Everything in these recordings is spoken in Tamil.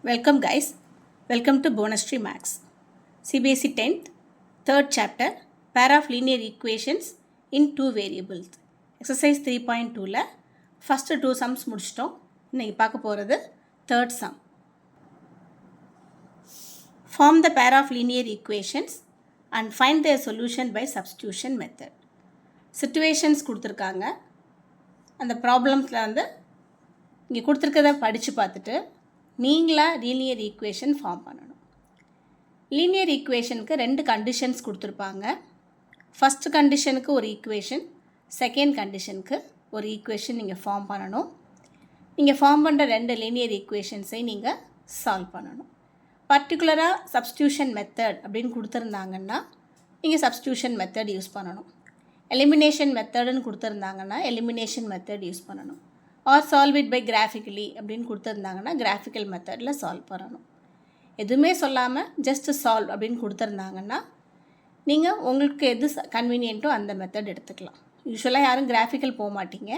Welcome guys. Welcome to Bonus Tree Max. CBSE 10th, 3rd chapter, Pair of Linear Equations in Two Variables. Exercise 3.2ல first two sums முடிச்சிட்டோம். இன்னைக்கு பார்க்க போகிறது third sum. Form the pair of linear equations and find their solution by substitution method. Situations கொடுத்துருக்காங்க. அந்த ப்ராப்ளம்ஸில் வந்து இங்கே கொடுத்துருக்கதை படித்து பார்த்துட்டு நீங்களாக லீனியர் ஈக்குவேஷன் ஃபார்ம் பண்ணணும். லீனியர் ஈக்குவேஷனுக்கு ரெண்டு கண்டிஷன்ஸ் கொடுத்துருப்பாங்க. ஃபஸ்ட் கண்டிஷனுக்கு ஒரு ஈக்குவேஷன், செகண்ட் கண்டிஷனுக்கு ஒரு ஈக்குவேஷன் நீங்கள் ஃபார்ம் பண்ணணும். நீங்கள் ஃபார்ம் பண்ணுற ரெண்டு லீனியர் ஈக்குவேஷன்ஸை நீங்கள் சால்வ் பண்ணணும். பர்டிகுலராக சப்ஸ்டியூஷன் மெத்தட் அப்படின்னு கொடுத்துருந்தாங்கன்னா நீங்கள் சப்ஸ்டியூஷன் மெத்தட் யூஸ் பண்ணணும். எலிமினேஷன் மெத்தடுன்னு கொடுத்துருந்தாங்கன்னா எலிமினேஷன் மெத்தட் யூஸ் பண்ணணும். Or solve it by graphically அப்படின்னு கொடுத்துருந்தாங்கன்னா கிராஃபிக்கல் மெத்தடில் சால்வ் பண்ணணும். எதுவுமே சொல்லாமல் ஜஸ்ட் சால்வ் அப்படின்னு கொடுத்துருந்தாங்கன்னா நீங்கள் உங்களுக்கு எது கன்வீனியன்ட்டோ அந்த மெத்தட் எடுத்துக்கலாம். யூஸ்வலாக யாரும் கிராஃபிக்கல் போக மாட்டீங்க.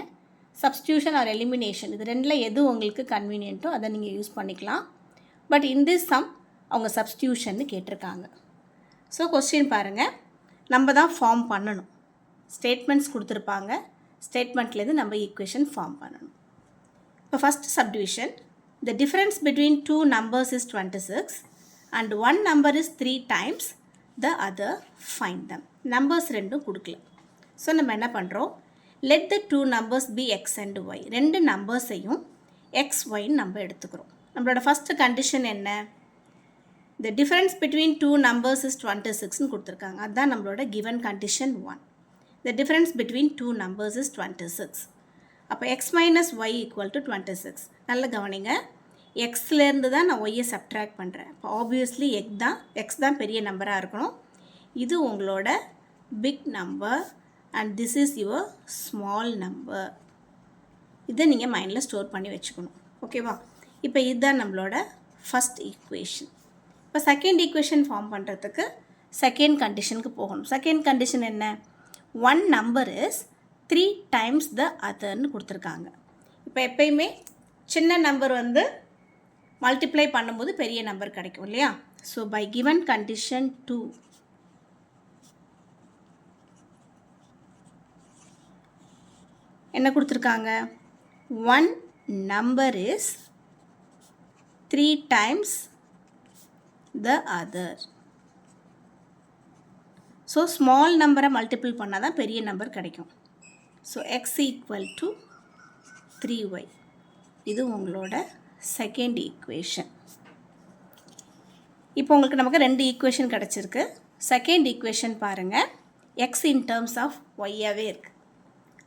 சப்ஸ்டியூஷன் ஆர் எலிமினேஷன் இது ரெண்டில் எது உங்களுக்கு கன்வீனியன்ட்டோ அதை நீங்கள் யூஸ் பண்ணிக்கலாம். பட் இன் திஸ் சம் அவங்க சப்ஸ்டியூஷன்னு கேட்டிருக்காங்க. ஸோ கொஸ்டின் பாருங்கள், நம்ம தான் ஃபார்ம் பண்ணணும். ஸ்டேட்மெண்ட்ஸ் கொடுத்துருப்பாங்க. ஸ்டேட்மெண்ட்லேருந்து நம்ம ஈக்குவேஷன் ஃபார்ம் பண்ணணும். இப்போ first subdivision, the difference between two numbers is 26 and one number is 3 times the other, find them. Numbers ரெண்டும் கொடுக்கல. ஸோ நம்ம என்ன பண்ணுறோம், let the two numbers be x and y. ரெண்டு நம்பர்ஸையும் எக்ஸ் ஒய்ன்னு நம்ம எடுத்துக்கிறோம். நம்மளோட ஃபஸ்ட்டு கண்டிஷன் என்ன, the difference between two numbers is 26ன்னு கொடுத்துருக்காங்க. அதுதான் நம்மளோட given condition 1. the difference between two numbers is 26. அப்போ x minus y equal to 26. நல்ல கவனிங்க, எக்ஸ்லேருந்து தான் நான் ஒய்யை சப்ட்ராக்ட் பண்ணுறேன். இப்போ ஆப்வியஸ்லி எக்ஸ் தான் பெரிய நம்பராக இருக்கணும். இது உங்களோட big number and this is your small number. இதை நீங்கள் மைண்டில் ஸ்டோர் பண்ணி வச்சுக்கணும். ஓகேவா? இப்போ இதுதான் நம்மளோட ஃபஸ்ட் ஈக்குவேஷன். இப்போ செகண்ட் ஈக்குவேஷன் ஃபார்ம் பண்ணுறதுக்கு செகண்ட் கண்டிஷனுக்கு போகணும். செகண்ட் கண்டிஷன் என்ன, one number is 3 times the otherன்னு கொடுத்துருக்காங்க. இப்போ எப்பயுமே சின்ன நம்பர் வந்து மல்டிப்ளை பண்ணும்போது பெரிய நம்பர் கிடைக்கும் இல்லையா? ஸோ பை கிவன் கண்டிஷன் 2 என்ன கொடுத்துருக்காங்க, one number is 3 times the other. So small நம்பரை மல்டிபிள் பண்ணால் தான் பெரிய நம்பர் கிடைக்கும். So x equal to 3y. இது உங்களோட செகண்ட் ஈக்குவேஷன். இப்போ உங்களுக்கு நமக்கு ரெண்டு ஈக்குவேஷன் கிடச்சிருக்கு. செகண்ட் ஈக்குவேஷன் பாருங்கள், x இன் டேர்ம்ஸ் ஆஃப் ஒய்யாகவே இருக்குது.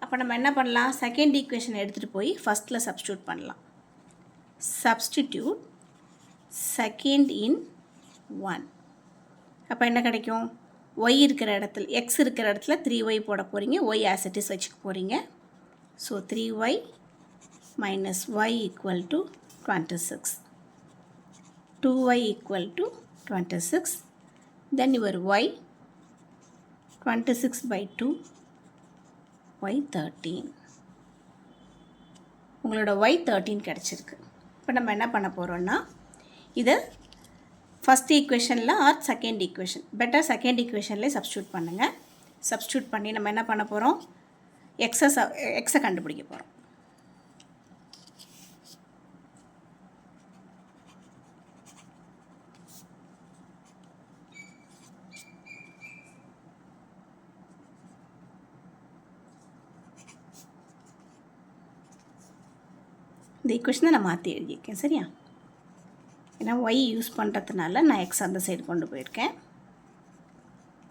அப்போ நம்ம என்ன பண்ணலாம், செகண்ட் ஈக்குவேஷன் எடுத்துகிட்டு போய் ஃபஸ்ட்டில் சப்ஸ்டியூட் பண்ணலாம். Substitute second in 1. அப்போ என்ன கிடைக்கும், y இருக்கிற இடத்துல x இருக்கிற இடத்துல 3y போட போகிறீங்க. y as it is வச்சுக்க போகிறீங்க. So 3y minus y equal to 26. 2y equal to 26. Then your y 26 by 2 y 13. உங்களோட y 13 கிடச்சிருக்கு. இப்போ நம்ம என்ன பண்ண போகிறோன்னா இதை ஃபஸ்ட் ஈக்குவேஷனில் or second equation, better second ஈக்குவேஷன்லேயே சப்ஸ்டியூட் பண்ணுங்கள். சப்ஸ்டியூட் பண்ணி நம்ம என்ன பண்ண போகிறோம், எக்ஸை கண்டுபிடிக்க போகிறோம். இந்த ஈக்குவேஷனை நான் மாற்றி எழுதியிருக்கேன். சரியா? ஏன்னா ஒய் யூஸ் பண்ணுறதுனால நான் எக்ஸ் அந்த சைடு கொண்டு போயிருக்கேன்.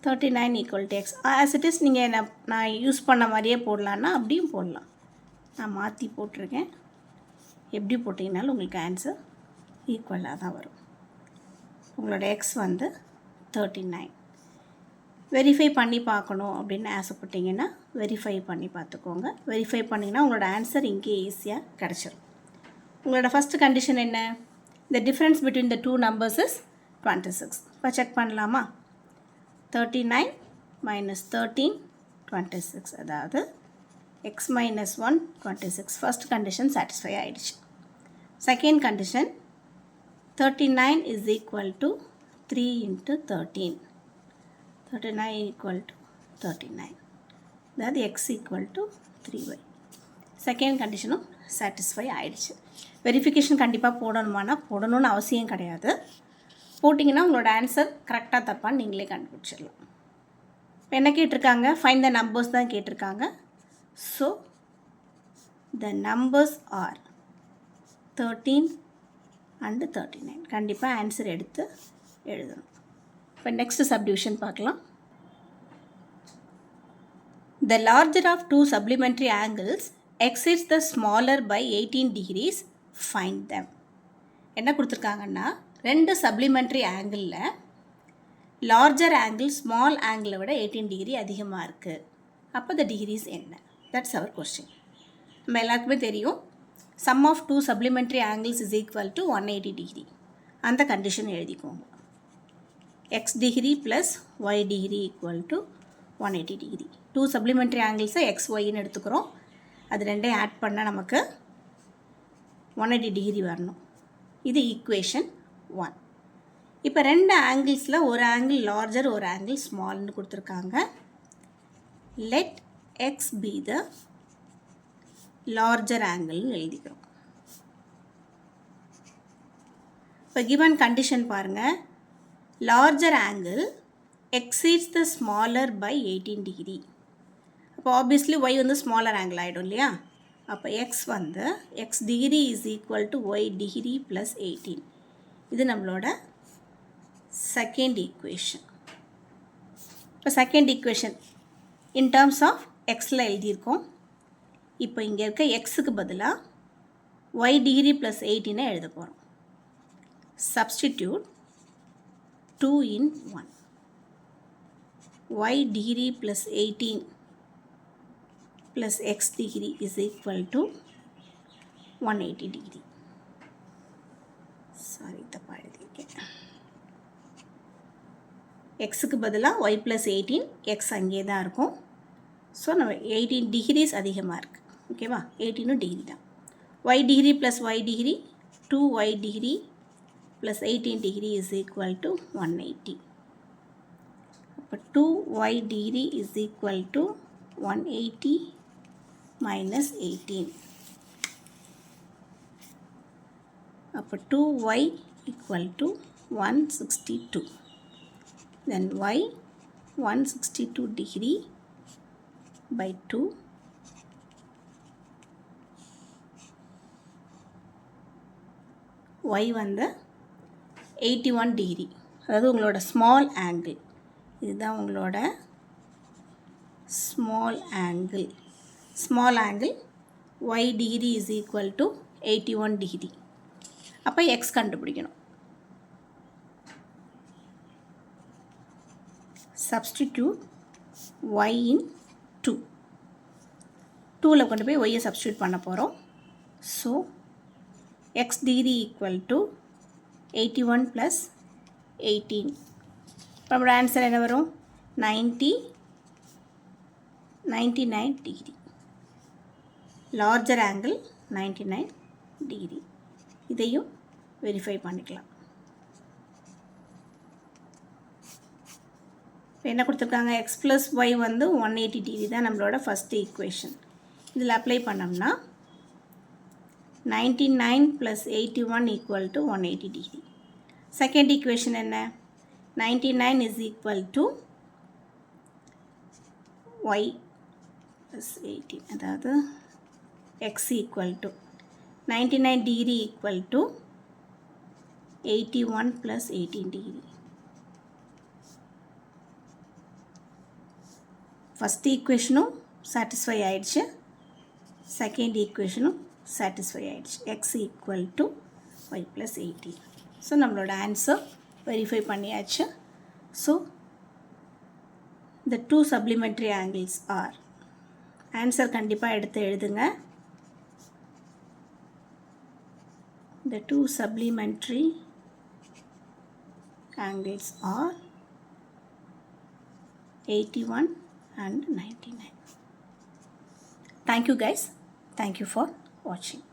39 equal to X as it is. நீங்கள் நான் யூஸ் பண்ண மாதிரியே போடலான்னா அப்படியும் போடலாம். நான் மாற்றி போட்டிருக்கேன். எப்படி போட்டிங்கனாலும் உங்களுக்கு ஆன்சர் ஈக்குவலாக தான் வரும். உங்களோட எக்ஸ் வந்து 39. வெரிஃபை பண்ணி பார்க்கணும் அப்படின்னு ஆசைப்பட்டீங்கன்னா வெரிஃபை பண்ணி பார்த்துக்கோங்க. வெரிஃபை பண்ணிங்கன்னா உங்களோட ஆன்சர் இங்கே ஈஸியாக கிடச்சிரும். உங்களோட ஃபஸ்ட்டு கண்டிஷன் என்ன, the difference between the two numbers is 26. இப்போ செக் பண்ணலாமா, 39 minus 13 26, அதாவது x minus 1 26. First condition satisfy ஆகிடுச்சு. Second condition 39 is equal to 3 into 13. 39 equal to 39. அதாவது x equal to 3y. Second கண்டிஷனும் சாட்டிஸ்ஃபை ஆகிடுச்சு. வெரிஃபிகேஷன் கண்டிப்பாக போடணும்னு அவசியம் கிடையாது. போட்டிங்கன்னா உங்களோட ஆன்சர் கரெக்டாக தப்பான்னு நீங்களே கண்டுபிடிச்சிடலாம். இப்போ என்ன கேட்டிருக்காங்க? ஃபைண்ட் த நம்பர்ஸ் தான் கேட்டிருக்காங்க. So the numbers are 13 and 39. கண்டிப்பாக ஆன்சர் எடுத்து எழுதணும். இப்போ நெக்ஸ்ட் சப்டிவிஷன் பார்க்கலாம். The larger of two supplementary angles exceeds the smaller by 18 degrees. Find them. என்ன கொடுத்துருக்காங்கன்னா, ரெண்டு சப்ளிமெண்ட்ரி ஆங்கிளில் லார்ஜர் ஆங்கிள் ஸ்மால் ஆங்கிளை விட 18 டிகிரி அதிகமாக இருக்குது. அப்போ த டிகிரிஸ் என்ன? That's our question. நம்ம எல்லாருக்குமே தெரியும், sum of two supplementary angles is equal to 180 degree. அந்த கண்டிஷன் எழுதிக்கோங்க. X degree plus y degree equal to 180 degree. Two supplementary ஆங்கிள்ஸை எக்ஸ் ஒய்ன்னு எடுத்துக்கிறோம். அது ரெண்டையும் ஆட் பண்ணால் நமக்கு 180 டிகிரி வரணும். இது ஈக்குவேஷன் 1. இப்போ ரெண்டு ஆங்கிள்ஸில் ஒரு ஆங்கிள் லார்ஜர் ஒரு ஆங்கிள் ஸ்மால்னு கொடுத்துருக்காங்க. Let x be the larger ஆங்கிள்னு எழுதிக்கிறோம். இப்போ கிவன் கண்டிஷன் பாருங்கள். Larger angle exceeds the smaller by 18 degree. அப்போ ஆப்வியஸ்லி ஒய் வந்து ஸ்மாலர் ஆங்கிள் ஆகிடும் இல்லையா? அப்போ எக்ஸ் வந்து x degree is equal to y degree plus 18. இது நம்மளோட செகண்ட் ஈக்குவேஷன். இப்போ second equation in terms of எக்ஸில் எழுதியிருக்கோம். இப்போ இங்கே இருக்க எக்ஸுக்கு பதிலாக ஒய் டிகிரி ப்ளஸ் 18 எழுத போகிறோம். Substitute 2 in 1. y degree plus 18 plus x degree is equal to 180 degree. Sorry, தப்பா எழுதியிருக்கேன். எக்ஸுக்கு பதிலாக y plus 18, x அங்கே தான் இருக்கும். ஸோ நம்ம 18 டிகிரிஸ் அதிகமாக இருக்குது. ஓகேவா? 18 டிகிரி தான். y degree plus y degree 2y degree plus 18 degree is equal to 180. அப்போ 2y degree is equal to 180 minus 18. அப்போ 2y equal to 162. Then y 162 degree by 2. y வந்து 81 டிகிரி. அதாவது உங்களோட ஸ்மால் ஆங்கிள். இதுதான் உங்களோட small angle. Small angle y degree is equal to 81 degree. அப்போ எக்ஸ் கண்டுபிடிக்கணும். சப்ஸ்டிடியூட் y இன் 2. 2ல் கொண்டு போய் ஒய்யை சப்ஸ்டியூட் பண்ண போகிறோம். So X degree equal to 81 plus 18. நம்மளோட ஆன்சர் என்ன வரும்? 99 டிகிரி. Larger angle 99 degree. இதையும் வெரிஃபை பண்ணிக்கலாம். இப்போ என்ன கொடுத்துருக்காங்க? எக்ஸ் ப்ளஸ் ஒய் வந்து 180 டிகிரி தான் நம்மளோட ஃபஸ்ட் ஈக்குவேஷன். இதில் அப்ளை பண்ணோம்னா 99 plus 81 equal to 180 degree. Second equation என்ன? 99 is equal to y plus 18. அதாவது x equal to 99 degree equal to 81 plus 18 degree. First equationும் satisfy ஆயிடுச்சு. Second equationும் satisfy ஆயிடுச்சு. x equal to y plus 18. So நம்மளோட ஆன்சர் வெரிஃபை பண்ணியாச்சு. So the two supplementary angles are. Answer கண்டிப்பாக எடுத்து எழுதுங்க. The two supplementary angles are 81 and 99. Thank you guys. Thank you for watching.